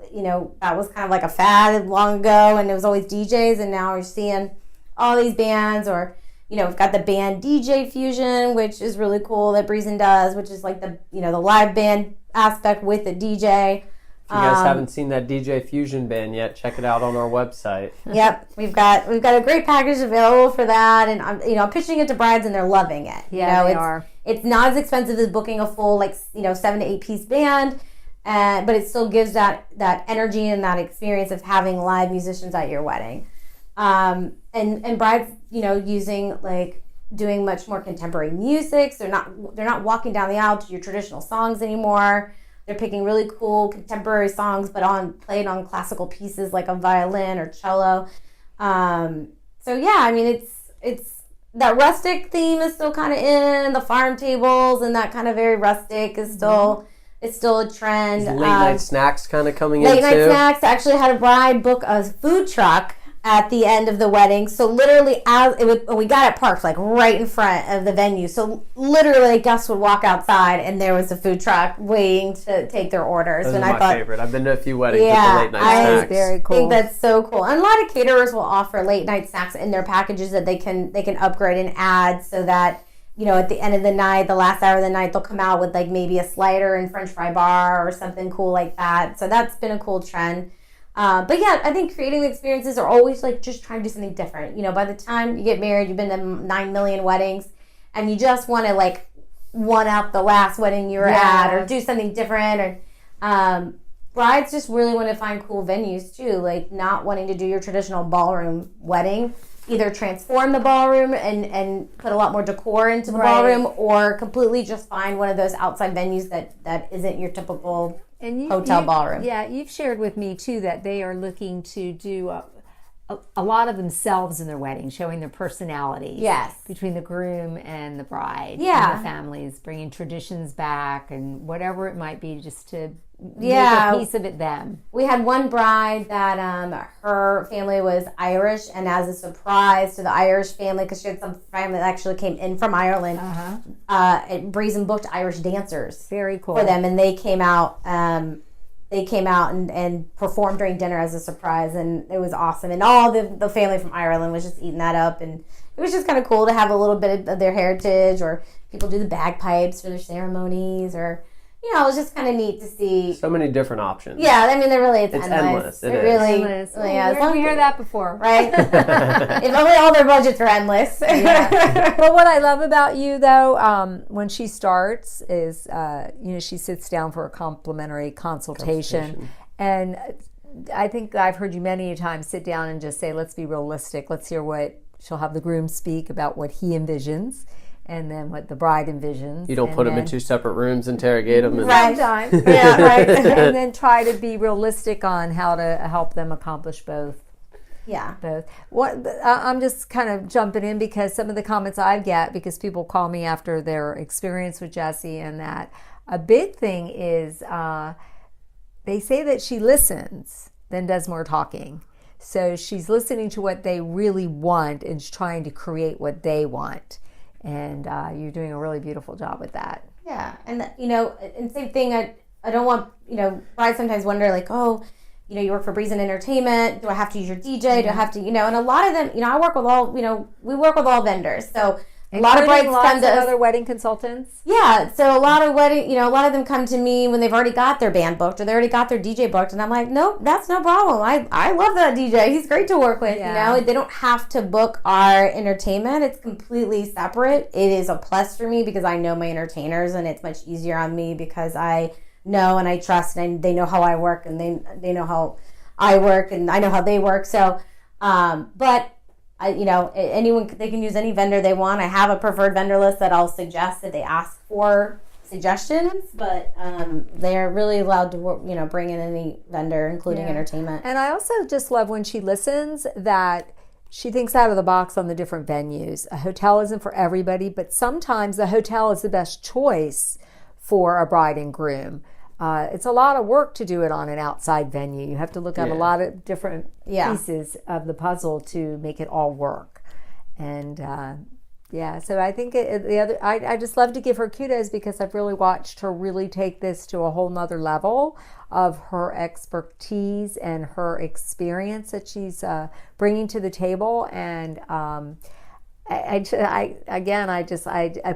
was kind of like a fad long ago, and it was always DJs, and now we're seeing all these bands, or we've got the band DJ fusion, which is really cool that Breezin does, which is like the the live band aspect with the DJ. If you guys haven't seen that DJ Fusion band yet, check it out on our website. Yep, we've got a great package available for that, and I'm pitching it to brides, and they're loving it. Yeah, they are. It's not as expensive as booking a full 7 to 8 piece band, but it still gives that energy and that experience of having live musicians at your wedding, and brides using doing much more contemporary music. So they're not walking down the aisle to your traditional songs anymore. They're picking really cool contemporary songs, but played on classical pieces like a violin or cello. It's that rustic theme is still kind of in. The farm tables and that kind of very rustic is still it's still a trend. Is late night snacks kind of coming in too? Late night snacks. I actually had a bride book a food truck at the end of the wedding. So literally, we got it parked right in front of the venue. So literally, guests would walk outside, and there was a food truck waiting to take their orders. Those are my favorite. I've been to a few weddings with the late night snacks. Very cool. I think that's so cool. And a lot of caterers will offer late night snacks in their packages that they can upgrade and add, so that at the end of the night, the last hour of the night, they'll come out with maybe a slider and French fry bar or something cool like that. So that's been a cool trend. But yeah, I think creating the experiences are always just trying to do something different. By the time you get married, you've been to 9 million weddings, and you just want to one up the last wedding you were at, or do something different. Or brides just really want to find cool venues too, not wanting to do your traditional ballroom wedding. either transform the ballroom and put a lot more decor into the ballroom, or completely just find one of those outside venues that isn't your typical hotel ballroom. Yeah, you've shared with me too that they are looking to do a lot of themselves in their wedding, showing their personalities. Yes. Between the groom and the bride. Yeah. And the families, bringing traditions back and whatever it might be, just to make a piece of it them. We had one bride that her family was Irish, and as a surprise to the Irish family, because she had some family that actually came in from Ireland, Breezin booked Irish dancers. Very cool. For them, and they came out. And performed during dinner as a surprise, and it was awesome. And all the family from Ireland was just eating that up, and it was just kind of cool to have a little bit of their heritage, or people do the bagpipes for their ceremonies, or it was just kind of neat to see. So many different options. Yeah, I mean, it's endless. endless. It is. Really, endless. yeah. Where did we hear that before? Right? If only all their budgets were endless. Yeah. Well, what I love about you, though, when she starts is, she sits down for a complimentary consultation. And I think I've heard you many times sit down and just say, let's be realistic. Let's hear what she'll have the groom speak about what he envisions, and then what the bride envisions. You don't put them in two separate rooms, interrogate them. Sometimes. Yeah, right. And then try to be realistic on how to help them accomplish both. Yeah. Both. I'm just kind of jumping in because some of the comments I get, because people call me after their experience with Jessie, and that a big thing is they say that she listens, then does more talking. So she's listening to what they really want and trying to create what they want. And you're doing a really beautiful job with that. Yeah. And, and same thing, I don't want, brides sometimes wonder, like, oh, you work for Breezin Entertainment. Do I have to use your DJ? Do I have to, and a lot of them, I work with all, we work with all vendors. So a lot of brides come to us. Other wedding consultants? Yeah. So a lot of a lot of them come to me when they've already got their band booked, or they already got their DJ booked. And I'm like, nope, that's no problem. I love that DJ. He's great to work with. Yeah. They don't have to book our entertainment. It's completely separate. It is a plus for me because I know my entertainers, and it's much easier on me because I know and I trust, and they know how I work, and they know how I work, and I know how they work. So, but anyone, they can use any vendor they want. I have a preferred vendor list that I'll suggest that they ask for suggestions, but they're really allowed to bring in any vendor, including entertainment. And I also just love when she listens that she thinks out of the box on the different venues. A hotel isn't for everybody, but sometimes the hotel is the best choice for a bride and groom. It's a lot of work to do it on an outside venue. You have to look at a lot of different pieces of the puzzle to make it all work. And so I think I just love to give her kudos because I've really watched her really take this to a whole nother level of her expertise and her experience that she's bringing to the table. And I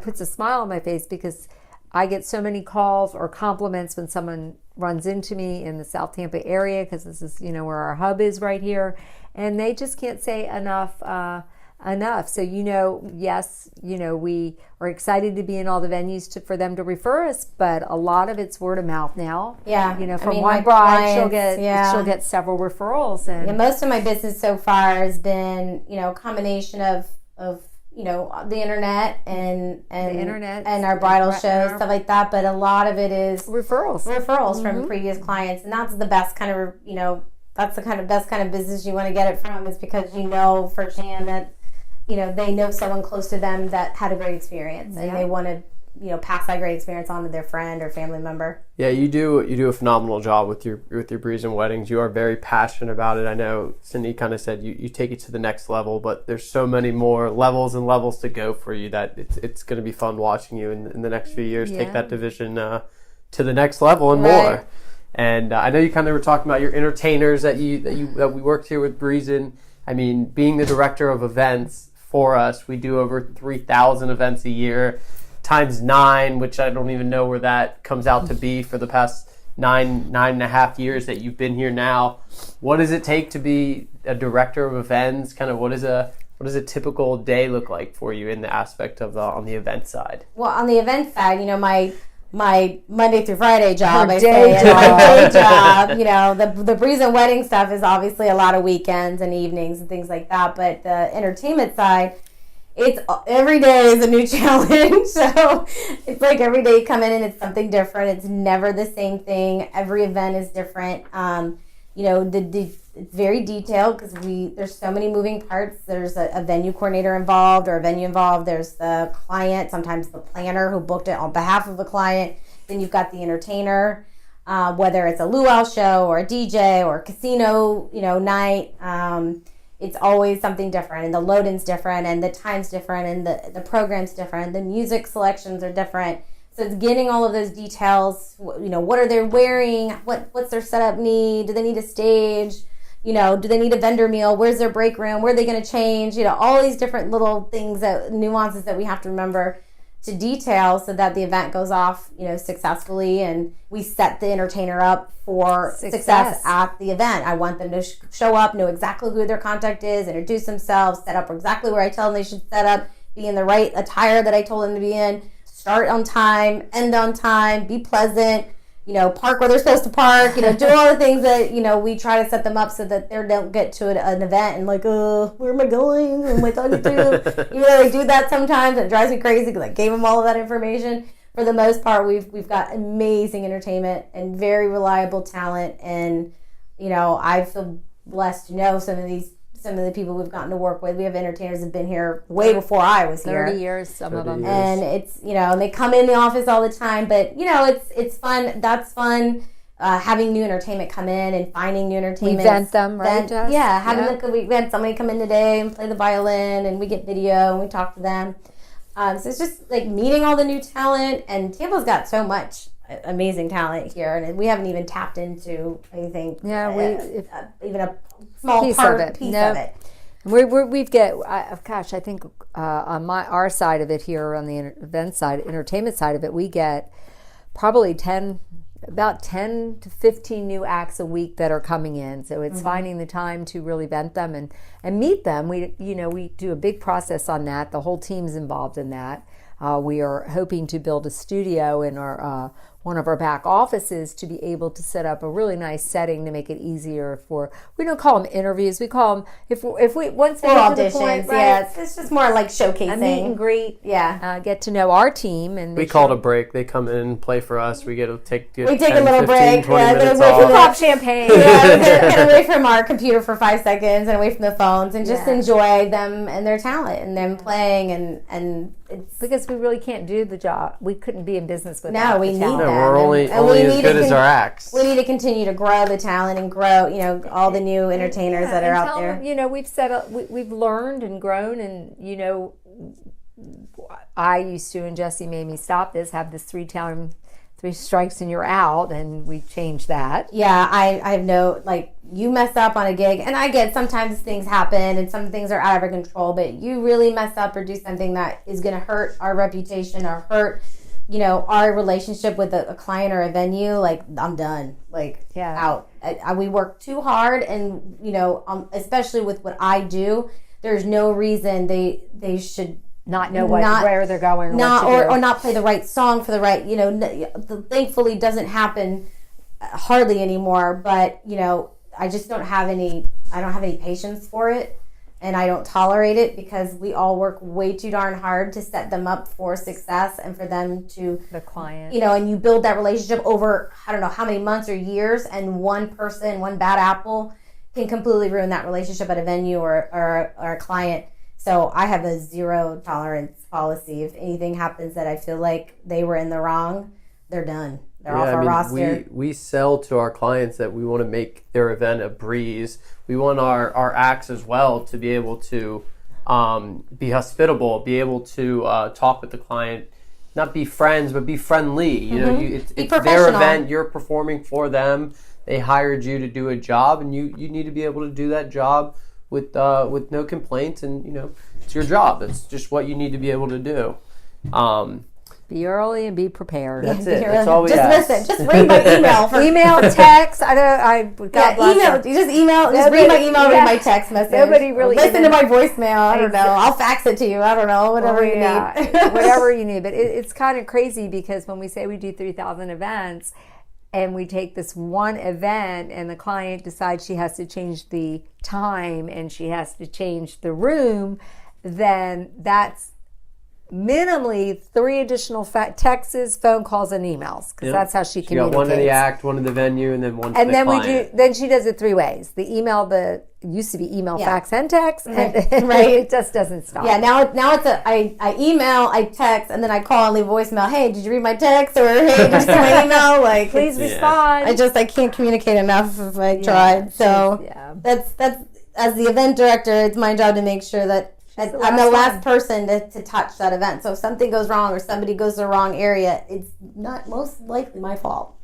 puts a smile on my face because I get so many calls or compliments when someone runs into me in the South Tampa area, because this is, where our hub is right here, and they just can't say enough. So, yes, we are excited to be in all the venues for them to refer us, but a lot of it's word of mouth now. Yeah. From one bride, she'll get several referrals. And most of my business so far has been, a combination of the internet and our bridal shows, stuff like that. But a lot of it is referrals from previous clients, and that's the best kind of that's the best kind of business you want to get it from, is because firsthand that they know someone close to them that had a great experience, and they want to pass that great experience on to their friend or family member. Yeah, you do a phenomenal job with your Breezin Weddings. You are very passionate about it. I know Cindy kind of said you take it to the next level, but there's so many more levels and levels to go for you that it's going to be fun watching you in the next few years take that division to the next level and more. And I know you kind of were talking about your entertainers that we worked here with Breezin. I mean, being the director of events for us, we do over 3,000 events a year. Times 9, which I don't even know where that comes out to be for the past nine and a half years that you've been here now. What does it take to be a director of events? Kind of what does a typical day look like for you in the aspect of on the event side? Well, on the event side, my Monday through Friday job, Her I day say, job. my day job. You know, the Breezin Wedding stuff is obviously a lot of weekends and evenings and things like that. But the entertainment side, it's every day is a new challenge. So it's like every day you come in and it's something different. It's never the same thing. Every event is different. You know, it's very detailed because there's so many moving parts. There's a venue coordinator involved or a venue involved. There's the client, sometimes the planner who booked it on behalf of the client. Then you've got the entertainer, whether it's a luau show or a DJ or a casino, night. It's always something different, and the load-in's different, and the time's different, and the program's different. The music selections are different. So it's getting all of those details. What are they wearing? What's their setup need? Do they need a stage? Do they need a vendor meal? Where's their break room? Where are they going to change? All these different little things, nuances that we have to remember to detail so that the event goes off, successfully, and we set the entertainer up for success at the event. I want them to show up, know exactly who their contact is, introduce themselves, set up exactly where I tell them they should set up, be in the right attire that I told them to be in, start on time, end on time, be pleasant, park where they're supposed to park, do all the things that, we try to set them up so that they don't get to an event and like, where am I going? Who am I talking to? They do that sometimes, and it drives me crazy because I gave them all of that information. For the most part, we've got amazing entertainment and very reliable talent, and, I feel blessed to know some of the people we've gotten to work with. We have entertainers that have been here way before I was here. 30 years, some of them. And it's, and they come in the office all the time, but, it's fun. That's fun. Having new entertainment come in and finding new entertainment. We vent them, right, Jess? Yeah, we had somebody come in today and play the violin, and we get video and we talk to them. So it's just like meeting all the new talent, and Tampa's got so much amazing talent here, and we haven't even tapped into anything. Yeah, even a small piece of it. We've got, gosh, I think on our side of it here, on the event side, entertainment side of it, we get probably about 10 to 15 new acts a week that are coming in. So it's finding the time to really vent them and meet them. We do a big process on that. The whole team's involved in that. We are hoping to build a studio in our one of our back offices to be able to set up a really nice setting to make it easier for, we don't call them interviews, we call them, if we once they get to the point, right, yeah, it's just more like showcasing. A meet and greet, get to know our team. And we call it a break. They come in and play for us. We get to take a little break, 20 minutes pop champagne. Get away from our computer for 5 seconds and away from the phones, and just enjoy them and their talent and them playing, and it's because we really can't do the job. We couldn't be in business without No, we need them. We're only as good as our acts. We need to continue to grow the talent and grow, all the new entertainers that are out there. We've learned and grown, and I used to, and Jessie made me stop this, have this 3 strikes and you're out, and we changed that. Yeah, I have you mess up on a gig, and I get sometimes things happen and some things are out of our control, but you really mess up or do something that is going to hurt our reputation or hurt, our relationship with a client or a venue, I'm done. Out. We work too hard, and, especially with what I do, there's no reason they should not know where they're going, or not play the right song for the right, thankfully doesn't happen hardly anymore, but I just don't have any patience for it, and I don't tolerate it, because we all work way too darn hard to set them up for success and for them to, the client, and you build that relationship over, I don't know how many months or years, and one bad apple can completely ruin that relationship at a venue or a client. So I have a 0 tolerance policy. If anything happens that I feel like they were in the wrong, they're done. They're off our roster. We sell to our clients that we want to make their event a breeze. We want our acts as well to be able to be hospitable, be able to talk with the client, not be friends, but be friendly. It's their event. You're performing for them. They hired you to do a job, and you need to be able to do that job with no complaints, and it's your job. It's just what you need to be able to do. Be early and be prepared. That's it. That's all we just ask. listen. Just read my email. Email, text. God bless email. her. You just email. Just read my email. Read my text message. Nobody really listen to my voicemail. I don't know. I'll fax it to you. I don't know. Whatever you need. Whatever you need. But it's kind of crazy because when we say we do 3,000 events, and we take this one event, and the client decides she has to change the time and she has to change the room, then that's minimally 3 additional texts, phone calls, and emails, because that's how she communicates. Got one in the act, one in the venue, and then one for the client. Then she does it 3 ways. The email, used to be email, fax, and text, and Right. it just doesn't stop. Yeah, now it's I email, I text, and then I call and leave a voicemail. Hey, did you read my text? Or hey, did you see my email? Like, please respond. I can't communicate enough if I tried. So that's as the event director, it's my job to make sure that I'm the last person to touch that event. So if something goes wrong or somebody goes to the wrong area, it's not most likely my fault.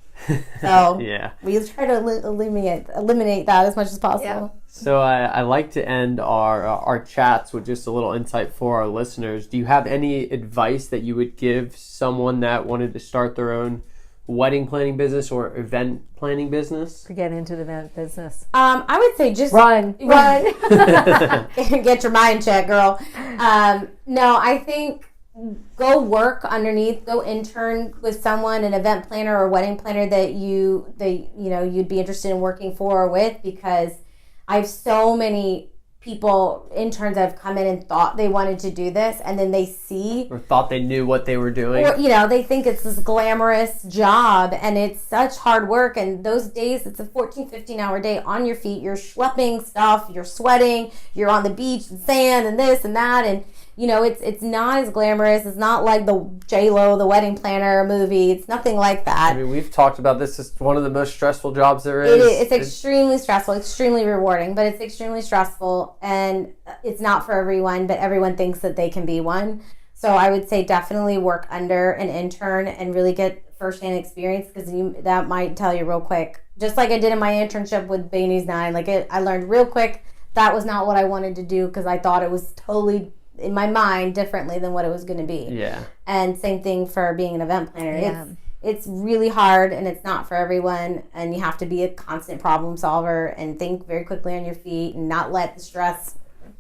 So we try to eliminate that as much as possible. Yeah. So I like to end our chats with just a little insight for our listeners. Do you have any advice that you would give someone that wanted to start their own wedding planning business or event planning business? Or get into the event business. I would say just run. Get your mind checked, girl. No, I think go work underneath, go intern with someone, an event planner or wedding planner that you'd be interested in working for or with, because I have so many interns that have come in and thought they wanted to do this, and then they see or thought they knew what they were doing, or they think it's this glamorous job, and it's such hard work. And those days, it's a 14-15 hour day on your feet. You're schlepping stuff, you're sweating, you're on the beach and sand and this and that, and it's not as glamorous. It's not like the J-Lo, the wedding planner movie. It's nothing like that. I mean, we've talked about this. It's one of the most stressful jobs there is. It's extremely stressful, extremely rewarding, but it's extremely stressful, and it's not for everyone, but everyone thinks that they can be one. So I would say definitely work under an intern and really get firsthand experience, because that might tell you real quick. Just like I did in my internship with Bainey's 9, I learned real quick that was not what I wanted to do, because I thought it was totally in my mind differently than what it was going to be. Yeah. And same thing for being an event planner. Yeah. It's really hard, and it's not for everyone, and you have to be a constant problem solver and think very quickly on your feet and not let the stress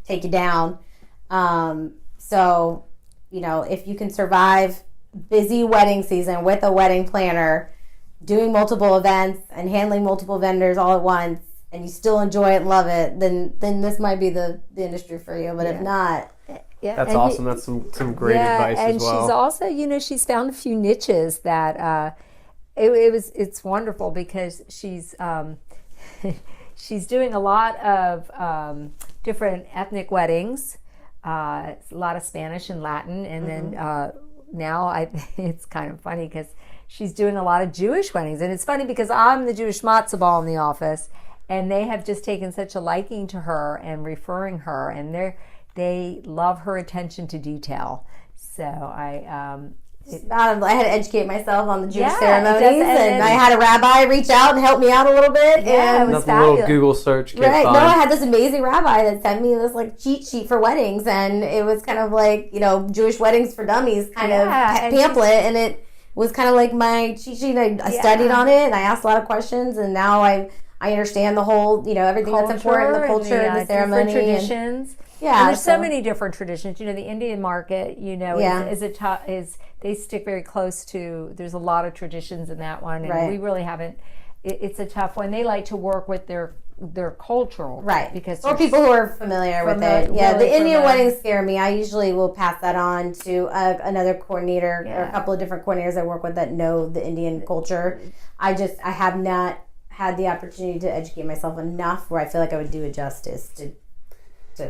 take you down. So, if you can survive busy wedding season with a wedding planner, doing multiple events and handling multiple vendors all at once, and you still enjoy it and love it, then this might be the industry for you. But if not, that's awesome. That's some great advice as well. And she's also, she's found a few niches that it's wonderful, because she's she's doing a lot of different ethnic weddings, a lot of Spanish and Latin, and then now it's kind of funny because she's doing a lot of Jewish weddings. And it's funny because I'm the Jewish matzo ball in the office, and they have just taken such a liking to her and referring her, and they love her attention to detail. So I had to educate myself on the Jewish ceremonies, and I had a rabbi reach out and help me out a little bit. Yeah, and it was a little Google search. Right. No, I had this amazing rabbi that sent me this cheat sheet for weddings, and it was kind of like Jewish Weddings for Dummies kind of pamphlet, and it was kind of like my cheat sheet. I studied on it, and I asked a lot of questions, and now I understand the whole everything that's important, the culture and the ceremony, traditions. And there's so many different traditions. The Indian market, is they stick very close to. There's a lot of traditions in that one, and we really haven't. It's a tough one. They like to work with their cultural, because or people who are familiar with it. Yeah, the Indian weddings scare me. I usually will pass that on to another coordinator or a couple of different coordinators I work with that know the Indian culture. I have not had the opportunity to educate myself enough where I feel like I would do it justice to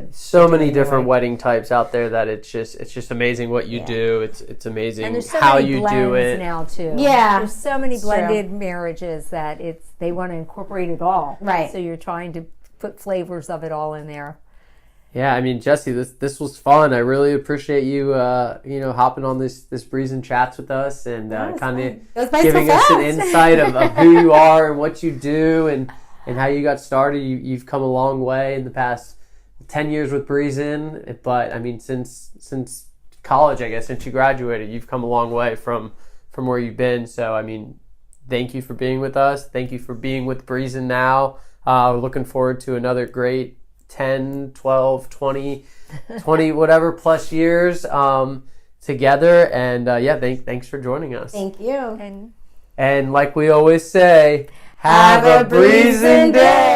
so many different wedding types out there that it's just amazing what you do. It's amazing and so how many you do it now too. Yeah, there's so many blended marriages that they want to incorporate it all. Right. So you're trying to put flavors of it all in there. Yeah, I mean, Jessie, this was fun. I really appreciate you hopping on this Breezin Chats with us and kind of giving us an insight of who you are and what you do and how you got started. You've come a long way in the past 10 years with Breezin, but I mean, since college, I guess, since you graduated. You've come a long way from where you've been. So, I mean, thank you for being with us. Thank you for being with Breezin now. Looking forward to another great 10, 12, 20 whatever plus years together. And thanks for joining us. Thank you. And like we always say, have a Breezin day.